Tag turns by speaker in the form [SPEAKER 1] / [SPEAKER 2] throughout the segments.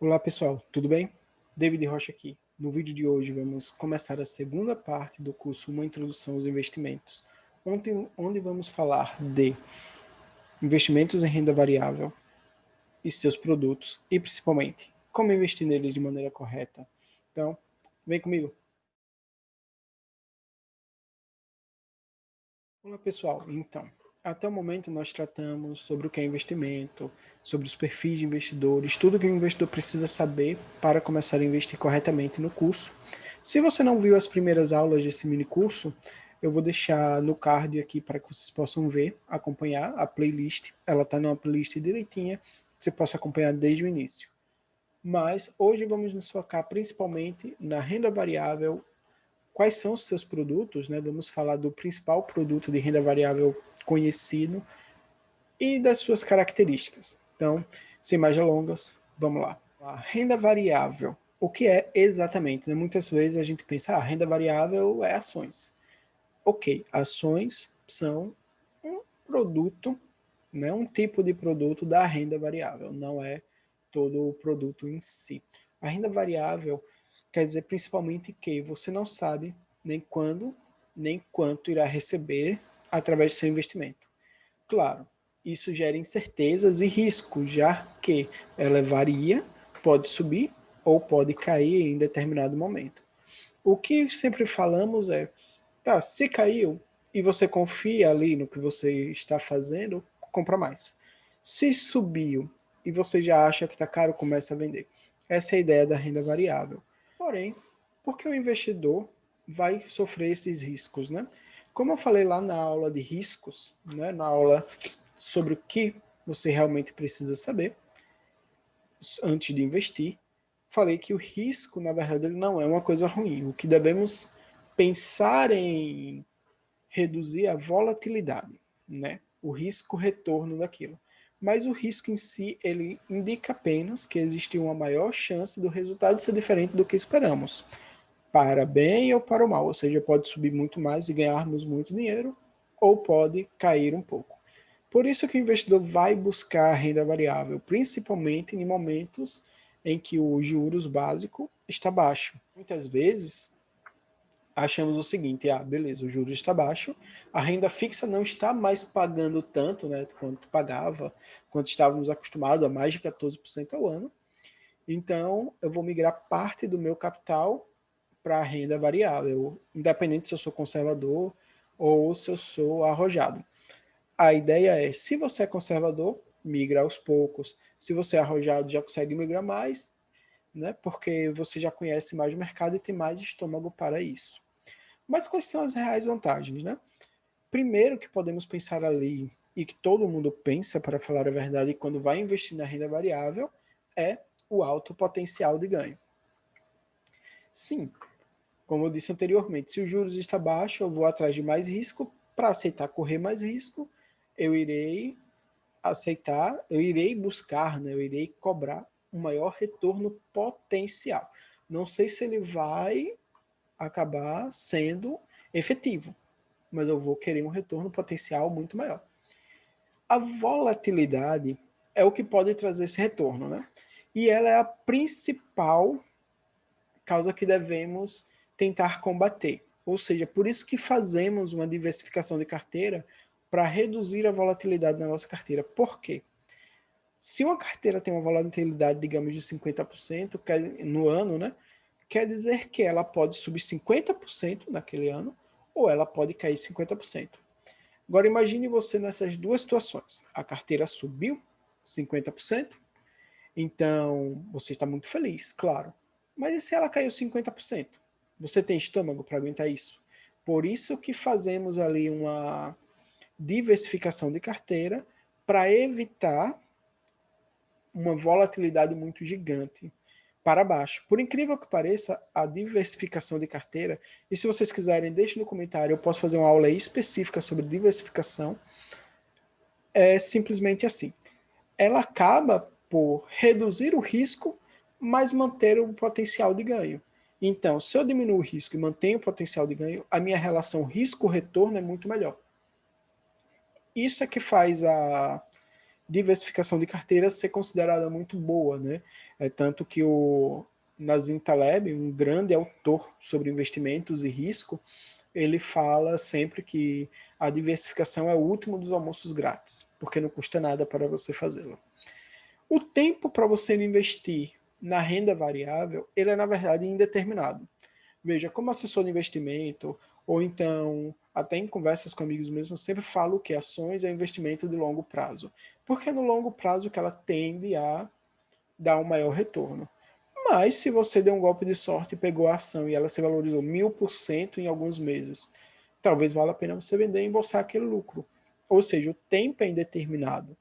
[SPEAKER 1] Olá pessoal, tudo bem? David Rocha aqui. No vídeo de hoje vamos começar a segunda parte do curso Uma Introdução aos Investimentos, onde vamos falar de investimentos em renda variável e seus produtos e principalmente como investir neles de maneira correta. Então, vem comigo. Olá pessoal, então, até o momento nós tratamos sobre o que é investimento, sobre os perfis de investidores, tudo que o investidor precisa saber para começar a investir corretamente no curso. Se você não viu as primeiras aulas desse mini curso, eu vou deixar no card aqui para que vocês possam ver, acompanhar a playlist. Ela está numa playlist direitinha, que você possa acompanhar desde o início. Mas hoje vamos nos focar principalmente na renda variável. Quais são os seus produtos, né? Vamos falar do principal produto de renda variável conhecido e das suas características. Então, sem mais delongas, vamos lá. A renda variável. O que é exatamente? Né? Muitas vezes a gente pensa, renda variável é ações. Ok, ações são um produto, né, um tipo de produto da renda variável, não é todo o produto em si. A renda variável quer dizer principalmente que você não sabe nem quando, nem quanto irá receber através do seu investimento. Claro, isso gera incertezas e riscos, já que ela varia, pode subir ou pode cair em determinado momento. O que sempre falamos é, tá, se caiu e você confia ali no que você está fazendo, compra mais. Se subiu e você já acha que está caro, começa a vender. Essa é a ideia da renda variável. Porém, por que o investidor vai sofrer esses riscos, né? Como eu falei lá na aula de riscos, né, na aula sobre o que você realmente precisa saber antes de investir, falei que o risco, na verdade, ele não é uma coisa ruim. O que devemos pensar em reduzir a volatilidade, né? O risco-retorno daquilo. Mas o risco em si, ele indica apenas que existe uma maior chance do resultado ser diferente do que esperamos, para bem ou para o mal, ou seja, pode subir muito mais e ganharmos muito dinheiro, ou pode cair um pouco. Por isso que o investidor vai buscar a renda variável, principalmente em momentos em que o juros básico está baixo. Muitas vezes, achamos o seguinte, beleza, o juros está baixo, a renda fixa não está mais pagando tanto, né, quanto pagava, quanto estávamos acostumados a mais de 14% ao ano, então eu vou migrar parte do meu capital para a renda variável, independente se eu sou conservador ou se eu sou arrojado. A ideia é, se você é conservador, migra aos poucos, se você é arrojado, já consegue migrar mais, né, porque você já conhece mais o mercado e tem mais estômago para isso. Mas quais são as reais vantagens, né? Primeiro que podemos pensar ali, e que todo mundo pensa, para falar a verdade, quando vai investir na renda variável, é o alto potencial de ganho. Sim, como eu disse anteriormente, se o juros está baixo, eu vou atrás de mais risco. Para aceitar correr mais risco, eu irei aceitar, eu irei buscar, né, eu irei cobrar um maior retorno potencial. Não sei se ele vai acabar sendo efetivo, mas eu vou querer um retorno potencial muito maior. A volatilidade é o que pode trazer esse retorno, né? E ela é a principal causa que devemos tentar combater. Ou seja, por isso que fazemos uma diversificação de carteira para reduzir a volatilidade na nossa carteira. Por quê? Se uma carteira tem uma volatilidade, digamos, de 50% no ano, né? Quer dizer que ela pode subir 50% naquele ano ou ela pode cair 50%. Agora imagine você nessas duas situações. A carteira subiu 50%, então você está muito feliz, claro. Mas e se ela caiu 50%? Você tem estômago para aguentar isso? Por isso que fazemos ali uma diversificação de carteira para evitar uma volatilidade muito gigante para baixo. Por incrível que pareça, a diversificação de carteira, e se vocês quiserem, deixe no comentário, eu posso fazer uma aula específica sobre diversificação, é simplesmente assim. Ela acaba por reduzir o risco, mas manter o potencial de ganho. Então, se eu diminuo o risco e mantenho o potencial de ganho, a minha relação risco-retorno é muito melhor. Isso é que faz diversificação de carteira ser considerada muito boa, né? É tanto que o Nassim Taleb, um grande autor sobre investimentos e risco, ele fala sempre que a diversificação é o último dos almoços grátis, porque não custa nada para você fazê-la. O tempo para você investir na renda variável, ele é na verdade indeterminado. Veja, como assessor de investimento, ou então até em conversas com amigos mesmo, eu sempre falo que ações é investimento de longo prazo, porque é no longo prazo que ela tende a dar um maior retorno. Mas se você deu um golpe de sorte e pegou a ação e ela se valorizou 1000% em alguns meses, talvez valha a pena você vender e embolsar aquele lucro. Ou seja, o tempo é indeterminado.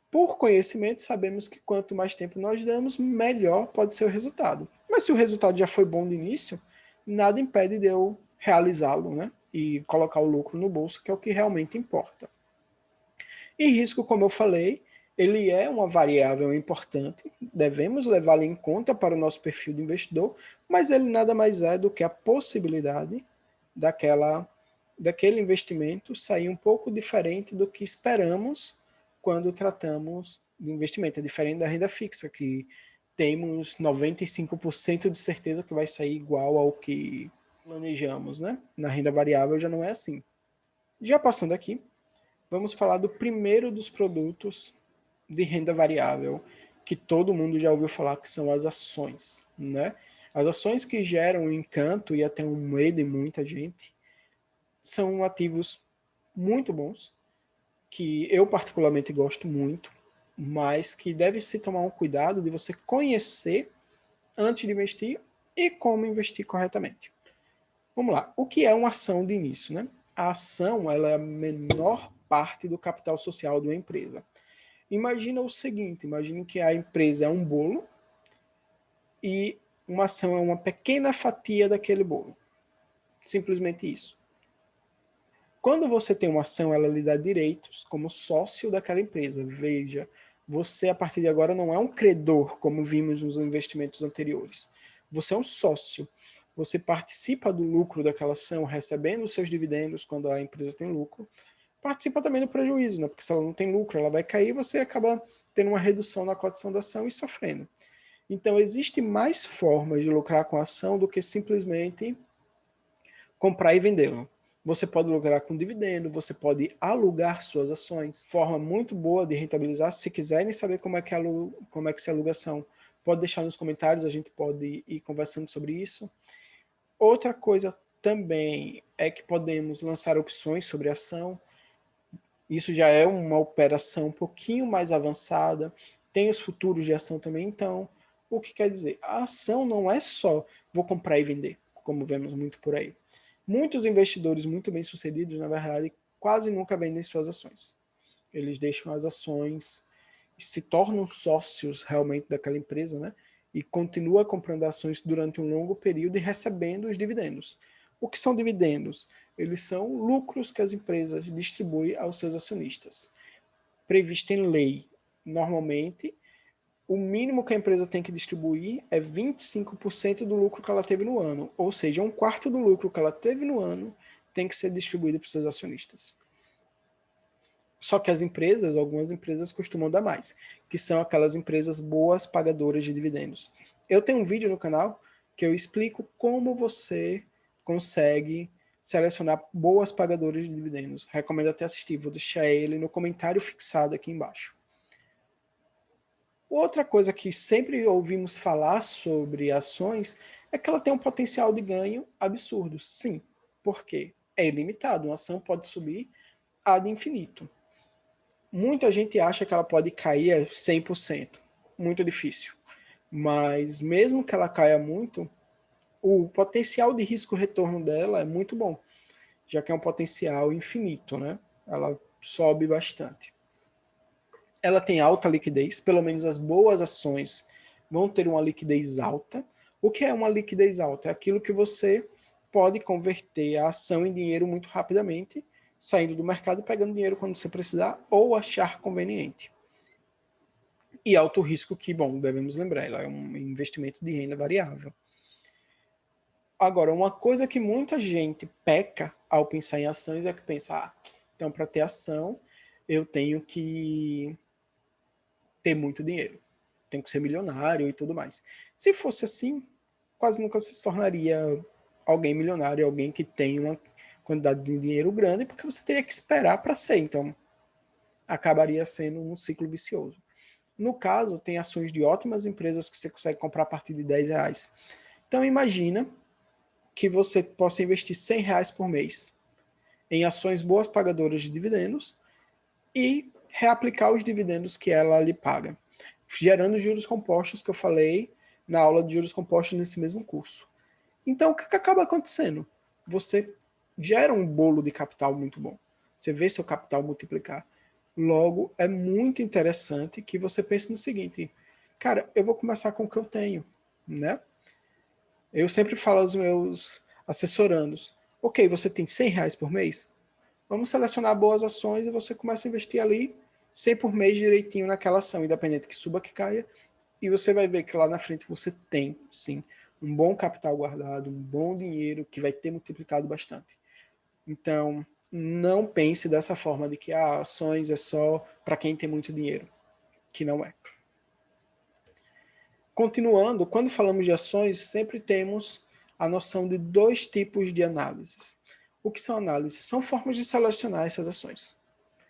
[SPEAKER 1] Por conhecimento, sabemos que quanto mais tempo nós damos, melhor pode ser o resultado. Mas se o resultado já foi bom de início, nada impede de eu realizá-lo, né? E colocar o lucro no bolso, que é o que realmente importa. E risco, como eu falei, ele é uma variável importante, devemos levá-lo em conta para o nosso perfil de investidor, mas ele nada mais é do que a possibilidade daquele investimento sair um pouco diferente do que esperamos quando tratamos de investimento. É diferente da renda fixa, que temos 95% de certeza que vai sair igual ao que planejamos, né? Na renda variável já não é assim. Já passando aqui, vamos falar do primeiro dos produtos de renda variável que todo mundo já ouviu falar, que são as ações, né? As ações que geram um encanto e até um medo em muita gente são ativos muito bons, que eu particularmente gosto muito, mas que deve se tomar um cuidado de você conhecer antes de investir e como investir corretamente. Vamos lá. O que é uma ação de início, né? A ação, ela é a menor parte do capital social de uma empresa. Imagina o seguinte, imagine que a empresa é um bolo e uma ação é uma pequena fatia daquele bolo. Simplesmente isso. Quando você tem uma ação, ela lhe dá direitos como sócio daquela empresa. Veja, você a partir de agora não é um credor, como vimos nos investimentos anteriores. Você é um sócio. Você participa do lucro daquela ação, recebendo os seus dividendos quando a empresa tem lucro. Participa também do prejuízo, né? Porque se ela não tem lucro, ela vai cair, você acaba tendo uma redução na cotação da ação e sofrendo. Então, existe mais formas de lucrar com a ação do que simplesmente comprar e vendê-la. Você pode lucrar com dividendo, você pode alugar suas ações, forma muito boa de rentabilizar. Se quiserem saber como é que se aluga ação, pode deixar nos comentários, a gente pode ir conversando sobre isso. Outra coisa também é que podemos lançar opções sobre a ação. Isso já é uma operação um pouquinho mais avançada. Tem os futuros de ação também. Então, o que quer dizer? A ação não é só vou comprar e vender, como vemos muito por aí. Muitos investidores muito bem sucedidos, na verdade, quase nunca vendem suas ações. Eles deixam as ações e se tornam sócios realmente daquela empresa, né? E continua comprando ações durante um longo período e recebendo os dividendos. O que são dividendos? Eles são lucros que as empresas distribuem aos seus acionistas. Previsto em lei, normalmente, o mínimo que a empresa tem que distribuir é 25% do lucro que ela teve no ano. Ou seja, um quarto do lucro que ela teve no ano tem que ser distribuído para os seus acionistas. Só que as empresas, algumas empresas costumam dar mais, que são aquelas empresas boas pagadoras de dividendos. Eu tenho um vídeo no canal que eu explico como você consegue selecionar boas pagadoras de dividendos. Recomendo até assistir, vou deixar ele no comentário fixado aqui embaixo. Outra coisa que sempre ouvimos falar sobre ações é que ela tem um potencial de ganho absurdo. Sim, porque é ilimitado. Uma ação pode subir ad infinito. Muita gente acha que ela pode cair a 100%. Muito difícil. Mas mesmo que ela caia muito, o potencial de risco-retorno dela é muito bom, já que é um potencial infinito, né? Ela sobe bastante. Ela tem alta liquidez, pelo menos as boas ações vão ter uma liquidez alta. O que é uma liquidez alta? É aquilo que você pode converter a ação em dinheiro muito rapidamente, saindo do mercado e pegando dinheiro quando você precisar ou achar conveniente. E alto risco que, bom, devemos lembrar, ela é um investimento de renda variável. Agora, uma coisa que muita gente peca ao pensar em ações é que pensa, então para ter ação eu tenho que ter muito dinheiro. Tem que ser milionário e tudo mais. Se fosse assim, quase nunca se tornaria alguém milionário, alguém que tem uma quantidade de dinheiro grande, porque você teria que esperar para ser. Então, acabaria sendo um ciclo vicioso. No caso, tem ações de ótimas empresas que você consegue comprar a partir de R$ 10. Então, imagina que você possa investir R$ 100 por mês em ações boas pagadoras de dividendos e reaplicar os dividendos que ela lhe paga, gerando juros compostos que eu falei na aula de juros compostos nesse mesmo curso. Então, o que acaba acontecendo? Você gera um bolo de capital muito bom. Você vê seu capital multiplicar. Logo, é muito interessante que você pense no seguinte, cara, eu vou começar com o que eu tenho, né? Eu sempre falo aos meus assessorandos, ok, você tem R$ 100 por mês? Vamos selecionar boas ações e você começa a investir ali 100 por mês direitinho naquela ação, independente que suba, que caia, e você vai ver que lá na frente você tem, sim, um bom capital guardado, um bom dinheiro que vai ter multiplicado bastante. Então, não pense dessa forma de que ações é só para quem tem muito dinheiro, que não é. Continuando, quando falamos de ações, sempre temos a noção de dois tipos de análises. O que são análises? São formas de selecionar essas ações.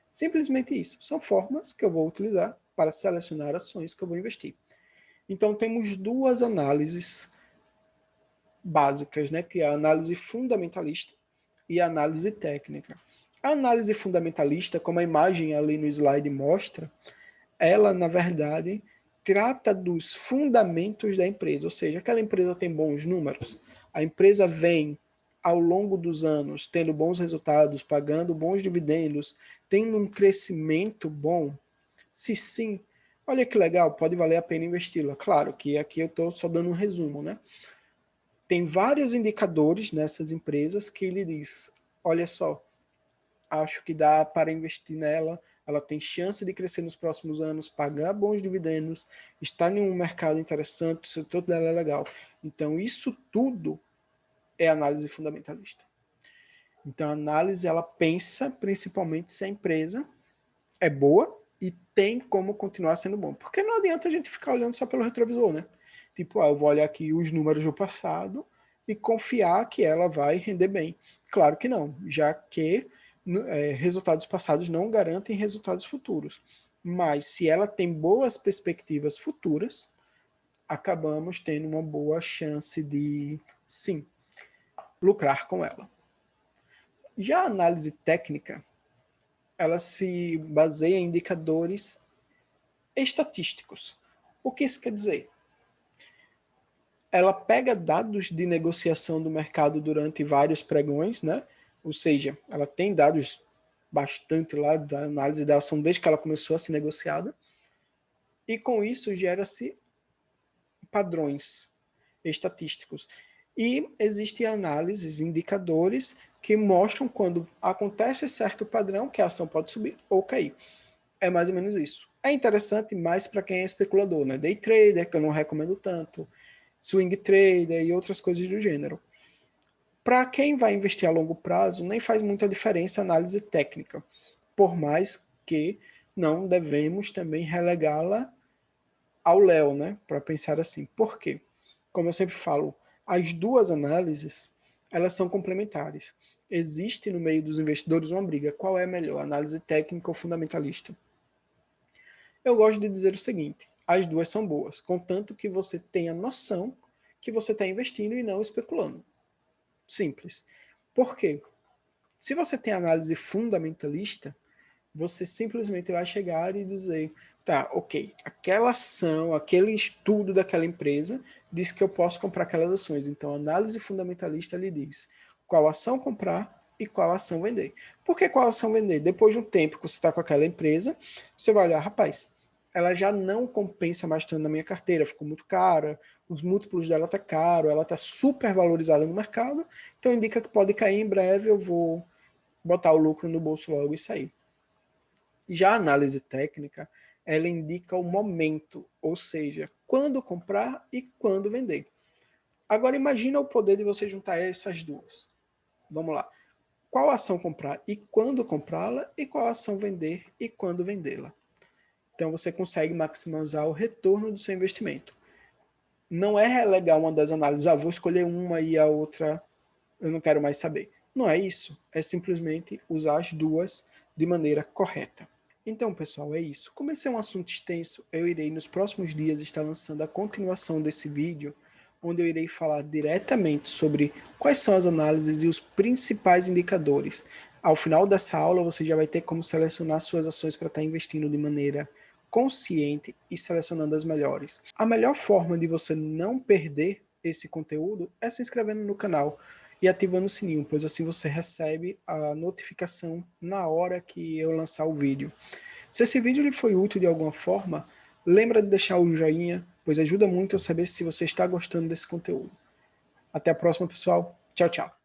[SPEAKER 1] Simplesmente isso. São formas que eu vou utilizar para selecionar ações que eu vou investir. Então, temos duas análises básicas, né, que é a análise fundamentalista e a análise técnica. A análise fundamentalista, como a imagem ali no slide mostra, ela, na verdade, trata dos fundamentos da empresa, ou seja, aquela empresa tem bons números, a empresa vem ao longo dos anos tendo bons resultados, pagando bons dividendos, tendo um crescimento bom. Se sim, olha que legal, pode valer a pena investi-la. Claro que aqui eu estou só dando um resumo, né? Tem vários indicadores nessas empresas que ele diz, olha só, acho que dá para investir nela, ela tem chance de crescer nos próximos anos, pagar bons dividendos, está em um mercado interessante, o setor dela é legal. Então, isso tudo é análise fundamentalista. Então, a análise, ela pensa principalmente se a empresa é boa e tem como continuar sendo bom. Porque não adianta a gente ficar olhando só pelo retrovisor, né? Tipo, eu vou olhar aqui os números do passado e confiar que ela vai render bem. Claro que não, já que resultados passados não garantem resultados futuros. Mas se ela tem boas perspectivas futuras, acabamos tendo uma boa chance de, sim, lucrar com ela. Já a análise técnica, ela se baseia em indicadores estatísticos. O que isso quer dizer? Ela pega dados de negociação do mercado durante vários pregões, né? Ou seja, ela tem dados bastante lá da análise da ação desde que ela começou a ser negociada, e com isso gera-se padrões estatísticos. E existem análises, indicadores que mostram quando acontece certo padrão que a ação pode subir ou cair. É mais ou menos isso. É interessante mais para quem é especulador, né? Day trader, que eu não recomendo tanto, swing trader e outras coisas do gênero. Para quem vai investir a longo prazo, nem faz muita diferença a análise técnica, por mais que não devemos também relegá-la ao léu, né? Para pensar assim. Por quê? Como eu sempre falo, as duas análises, elas são complementares. Existe no meio dos investidores uma briga. Qual é melhor, análise técnica ou fundamentalista? Eu gosto de dizer o seguinte, as duas são boas, contanto que você tenha noção que você está investindo e não especulando. Simples. Por quê? Se você tem análise fundamentalista, você simplesmente vai chegar e dizer, tá, ok, aquela ação, aquele estudo daquela empresa diz que eu posso comprar aquelas ações. Então, a análise fundamentalista lhe diz qual ação comprar e qual ação vender. Por que qual ação vender? Depois de um tempo que você está com aquela empresa, você vai olhar, rapaz, ela já não compensa mais tanto na minha carteira, ficou muito cara, os múltiplos dela tá caro, ela tá super valorizada no mercado, então indica que pode cair em breve, eu vou botar o lucro no bolso logo e sair. Já a análise técnica, ela indica o momento, ou seja, quando comprar e quando vender. Agora imagina o poder de você juntar essas duas. Vamos lá. Qual ação comprar e quando comprá-la, e qual ação vender e quando vendê-la. Então você consegue maximizar o retorno do seu investimento. Não é legal uma das análises, vou escolher uma e a outra eu não quero mais saber. Não é isso, é simplesmente usar as duas de maneira correta. Então, pessoal, é isso. Como esse é um assunto extenso, eu irei nos próximos dias estar lançando a continuação desse vídeo, onde eu irei falar diretamente sobre quais são as análises e os principais indicadores. Ao final dessa aula, você já vai ter como selecionar suas ações para estar investindo de maneira consciente e selecionando as melhores. A melhor forma de você não perder esse conteúdo é se inscrevendo no canal e ativando o sininho, pois assim você recebe a notificação na hora que eu lançar o vídeo. Se esse vídeo lhe foi útil de alguma forma, lembra de deixar o joinha, pois ajuda muito eu saber se você está gostando desse conteúdo. Até a próxima, pessoal. Tchau, tchau.